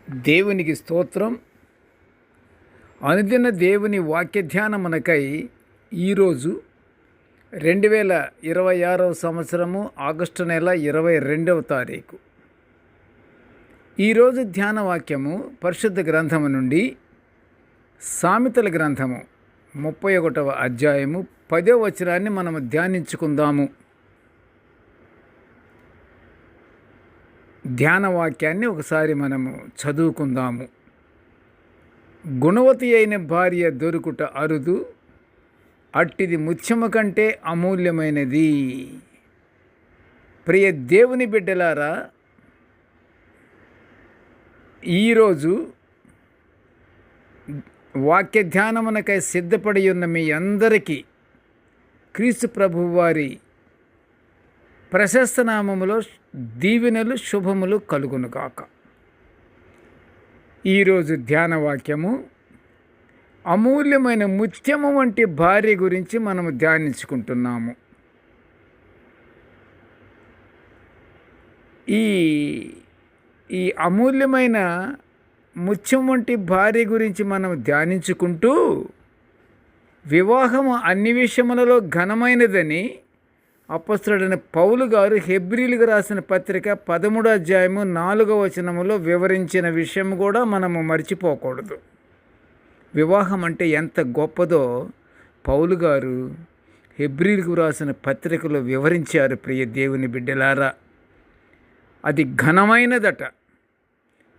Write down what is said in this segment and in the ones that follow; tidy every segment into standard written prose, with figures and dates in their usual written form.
దేవునికి స్తోత్రం. అనుదిన దేవుని వాక్య ధ్యానమునకై ఈరోజు 2026 సంవత్సరము ఆగస్టు నెల 22వ తారీఖు. ఈరోజు ధ్యాన వాక్యము పరిశుద్ధ గ్రంథము నుండి సామెతల గ్రంథము 31వ అధ్యాయము 10వ వచనాన్ని మనము ధ్యానించుకుందాము. ధ్యాన వాక్యాన్ని ఒకసారి మనము చదువుకుందాము. గుణవతి అయిన భార్య దొరుకుట అరుదు, అట్టిది ముత్యము కంటే అమూల్యమైనది. ప్రియ దేవుని బిడ్డలారా, ఈరోజు వాక్య ధ్యానమునకై సిద్ధపడి ఉన్న మీ అందరికీ క్రీస్తు ప్రభువు వారి ప్రశస్త నామములో దీవెనలు శుభములు కలుగునుగాక. ఈరోజు ధ్యాన వాక్యము అమూల్యమైన ముత్యము వంటి భార్య గురించి మనము ధ్యానించుకుంటున్నాము. ఈ అమూల్యమైన ముత్యం వంటి భార్య గురించి మనం ధ్యానించుకుంటూ, వివాహము అన్ని విషయములలో ఘనమైనదని అపొస్తలుడైన పౌలు గారు హెబ్రీయులకు రాసిన పత్రిక 13వ అధ్యాయము 4వ వచనములో వివరించిన విషయం కూడా మనము మర్చిపోకూడదు. వివాహం అంటే ఎంత గొప్పదో పౌలు గారు హెబ్రీయులకు రాసిన పత్రికలో వివరించారు. ప్రియ దేవుని బిడ్డలారా, అది ఘనమైనదట.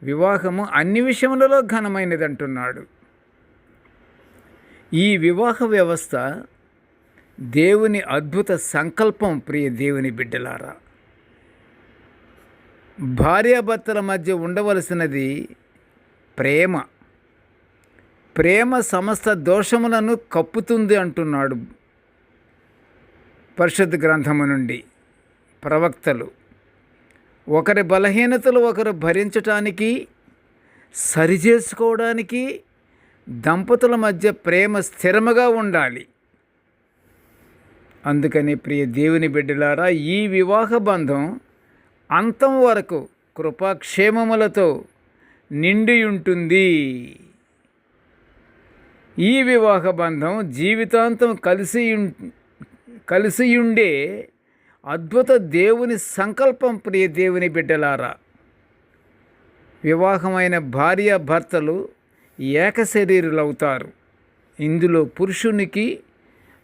వివాహము అన్ని విషయములలో ఘనమైనది అంటున్నాడు. ఈ వివాహ వ్యవస్థ దేవుని అద్భుత సంకల్పం. ప్రియ దేవుని బిడ్డలారా, భార్యాభర్తల మధ్య ఉండవలసినది ప్రేమ. ప్రేమ సమస్త దోషములను కప్పుతుంది అంటున్నాడు పరిశుద్ధ గ్రంథము నుండి ప్రవక్తలు. ఒకరి బలహీనతలు ఒకరు భరించటానికి, సరిచేసుకోవడానికి దంపతుల మధ్య ప్రేమ స్థిరముగా ఉండాలి. అందుకని ప్రియ దేవుని బిడ్డలారా, ఈ వివాహ బంధం అంతం వరకు కృపాక్షేమములతో నిండి ఉంటుంది. ఈ వివాహ బంధం జీవితాంతం కలిసి ఉండే అద్భుత దేవుని సంకల్పం. ప్రియ దేవుని బిడ్డలారా, వివాహమైన భార్య భర్తలు ఏక శరీరులవుతారు. ఇందులో పురుషునికి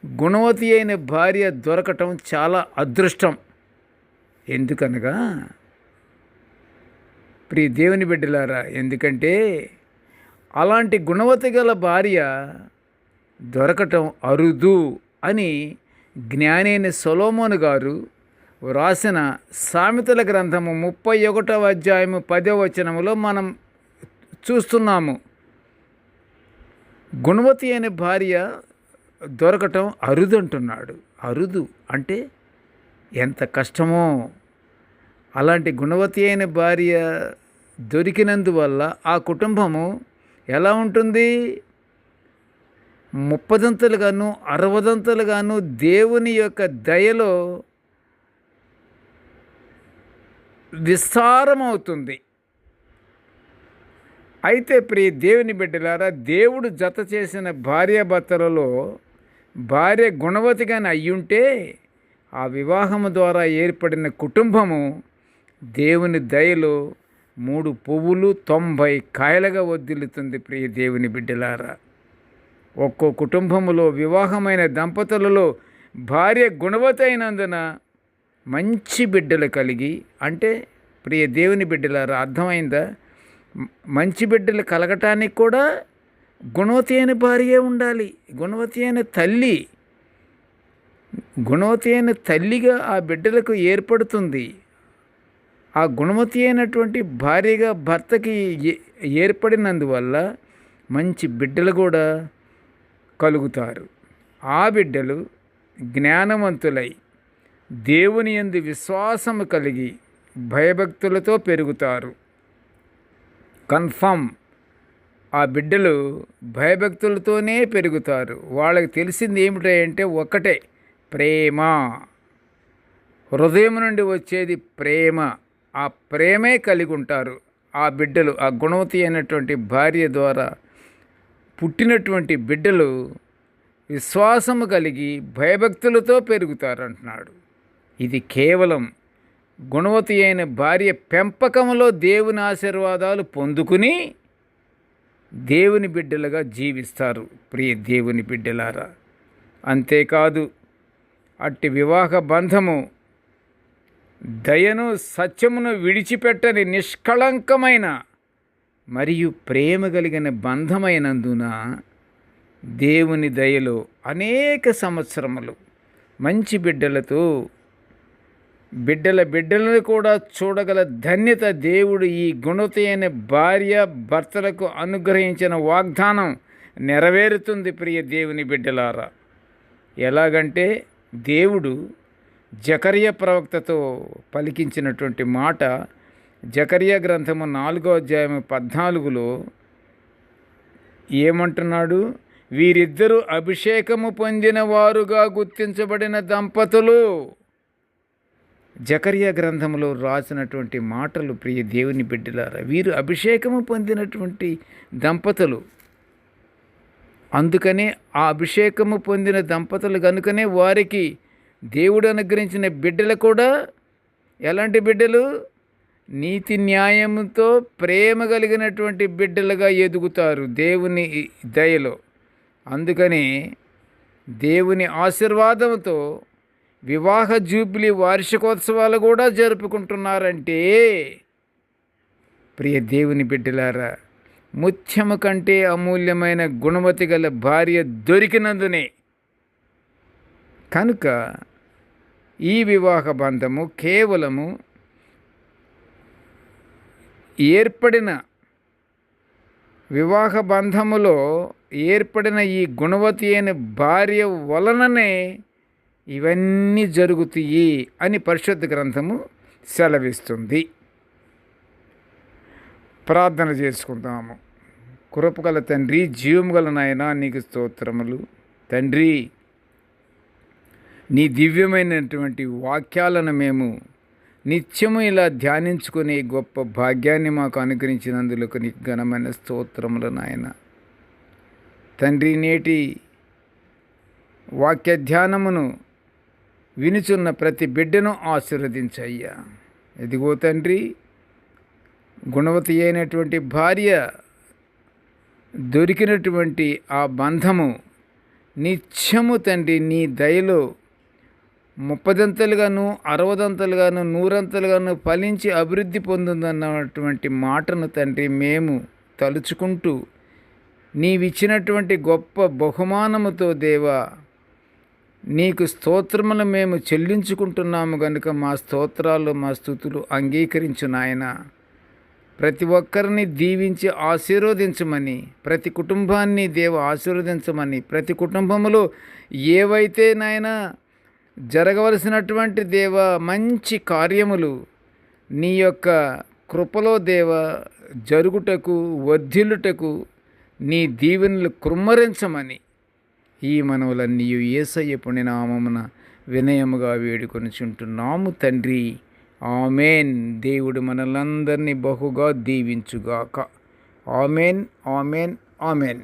గుణవతి అయిన భార్య దొరకటం చాలా అదృష్టం. ఎందుకనగా ప్రియ దేవుని బిడ్డలారా, ఎందుకంటే అలాంటి గుణవతి గల భార్య దొరకటం అరుదు అని జ్ఞానైన సొలొమోను గారు వ్రాసిన సామెతల గ్రంథము 31వ అధ్యాయము 10వ వచనములో మనం చూస్తున్నాము. గుణవతి అయిన భార్య దొరకటం అరుదు అంటున్నాడు. అరుదు అంటే ఎంత కష్టమో. అలాంటి గుణవతి అయిన భార్య దొరికినందువల్ల ఆ కుటుంబము ఎలా ఉంటుంది? 30దంతలుగాను 60దంతలుగాను దేవుని యొక్క దయలో విస్తారమవుతుంది. అయితే ప్రియ దేవుని బిడ్డలారా, దేవుడు జత చేసిన భార్యాభర్తలలో భార్య గుణవతిగానే అయ్యుంటే ఆ వివాహము ద్వారా ఏర్పడిన కుటుంబము దేవుని దయలో 3 పువ్వులు 90 కాయలుగా వర్ధిల్లుతుంది. ప్రియ దేవుని బిడ్డలారా, ఒక్కో కుటుంబములో వివాహమైన దంపతులలో భార్య గుణవతి అయినందున మంచి బిడ్డలు కలిగి, అంటే ప్రియ దేవుని బిడ్డలారా, అర్థమైందా? మంచి బిడ్డలు కలగటానికి కూడా గుణవతి అయిన భార్య ఉండాలి. గుణవతి అయిన తల్లి, గుణవతి అయిన తల్లిగా ఆ బిడ్డలకు ఏర్పడుతుంది. ఆ గుణవతి అయినటువంటి భార్యగా భర్తకి ఏర్పడినందువల్ల మంచి బిడ్డలు కూడా కలుగుతారు. ఆ బిడ్డలు జ్ఞానవంతులై దేవుని యందు విశ్వాసము కలిగి భయభక్తులతో పెరుగుతారు. కన్ఫర్మ్, ఆ బిడ్డలు భయభక్తులతోనే పెరుగుతారు. వాళ్ళకి తెలిసింది ఏమిటంటే ఒకటే, ప్రేమ. హృదయం నుండి వచ్చేది ప్రేమ. ఆ ప్రేమే కలిగి ఉంటారు. ఆ బిడ్డలు, ఆ గుణవతి అయినటువంటి భార్య ద్వారా పుట్టినటువంటి బిడ్డలు విశ్వాసము కలిగి భయభక్తులతో పెరుగుతారంటున్నాడు. ఇది కేవలం గుణవతి అయిన భార్య పెంపకంలో దేవుని ఆశీర్వాదాలు పొందుకుని దేవుని బిడ్డలుగా జీవిస్తారు ప్రియ దేవుని బిడ్డలారా. అంతేకాదు అట్టి వివాహ బంధము దయను సత్యమును విడిచిపెట్టని నిష్కళంకమైన మరియు ప్రేమ కలిగిన బంధమైనందున దేవుని దయలో అనేక సంవత్సరములు మంచి బిడ్డలతో బిడ్డలను కూడా చూడగల ధన్యత దేవుడు ఈ గుణవతి అయిన భార్య భర్తలకు అనుగ్రహించిన వాగ్దానం నెరవేరుతుంది ప్రియ దేవుని బిడ్డలారా. ఎలాగంటే దేవుడు జకర్యా ప్రవక్తతో పలికించినటువంటి మాట జకర్యా గ్రంథము 4వ అధ్యాయం 14లో ఏమంటున్నాడు? వీరిద్దరూ అభిషేకము పొందిన వారుగా గుర్తించబడిన దంపతులు. జకర్యా గ్రంథంలో రాసినటువంటి మాటలు ప్రియ దేవుని బిడ్డలారా, వీరు అభిషేకము పొందినటువంటి దంపతులు. అందుకనే ఆ అభిషేకము పొందిన దంపతులు కనుకనే వారికి దేవుడు అనుగ్రహించిన బిడ్డలు కూడా ఎలాంటి బిడ్డలు? నీతి న్యాయముతో ప్రేమ కలిగినటువంటి బిడ్డలుగా ఎదుగుతారు దేవుని దయలో. అందుకని దేవుని ఆశీర్వాదంతో వివాహ జూబిలీ వార్షికోత్సవాలు కూడా జరుపుకుంటున్నారంటే ప్రియ దేవుని బిడ్డలారా, ముత్యము కంటే అమూల్యమైన గుణవతి గల భార్య దొరికినందునే. కనుక ఈ వివాహ బంధము కేవలము ఏర్పడిన వివాహ బంధములో ఏర్పడిన ఈ గుణవతి అయిన భార్య వలననే ఇవన్నీ జరుగుతాయి అని పరిశుద్ధ గ్రంథము సెలవిస్తుంది. ప్రార్థన చేసుకుందాము. కృపగల తండ్రి, జీవము గల నాయనా, నీకు స్తోత్రములు. తండ్రి, నీ దివ్యమైనటువంటి వాక్యాలను మేము నిత్యము ఇలా ధ్యానించుకునే గొప్ప భాగ్యాన్ని మాకు అనుగ్రహించినందులకు నీకు ఘనమైన స్తోత్రములు నాయన. తండ్రి, నేటి వాక్య ధ్యానమును వినుచున్న ప్రతి బిడ్డను ఆశీర్వదించయ్యా. ఎదిగో తండ్రి, గుణవతి అయినటువంటి భార్య దొరికినటువంటి ఆ బంధము నిత్యము తండ్రి నీ దయలో 30దంతలుగాను 60దంతలుగాను 100ంతలుగాను ఫలించి అభివృద్ధి పొందుందన్నటువంటి మాటను తండ్రి మేము తలుచుకుంటూ నీవిచ్చినటువంటి గొప్ప బహుమానముతో దేవా నీకు స్తోత్రములు మేము చెల్లించుకుంటున్నాము కనుక మా స్తోత్రాలు మా స్తుతులు అంగీకరించు నాయన. ప్రతి ఒక్కరిని దీవించి ఆశీర్వదించమని, ప్రతి కుటుంబాన్ని దేవ ఆశీర్వదించమని, ప్రతి కుటుంబంలో ఏవైతే నాయన జరగవలసినటువంటి దేవ మంచి కార్యములు నీ యొక్క కృపలో దేవ జరుగుటకు వర్ధిల్లుటకు నీ దీవెనలు కృమ్మరించమని ఈ మనవులన్నీ యేసయ్య పుణ్యనామమున వినయముగా వేడుకొనుచుంటున్నాము తండ్రి. ఆమెన్. దేవుడు మనలందరినీ బహుగా దీవించుగాక. Amen, amen, amen.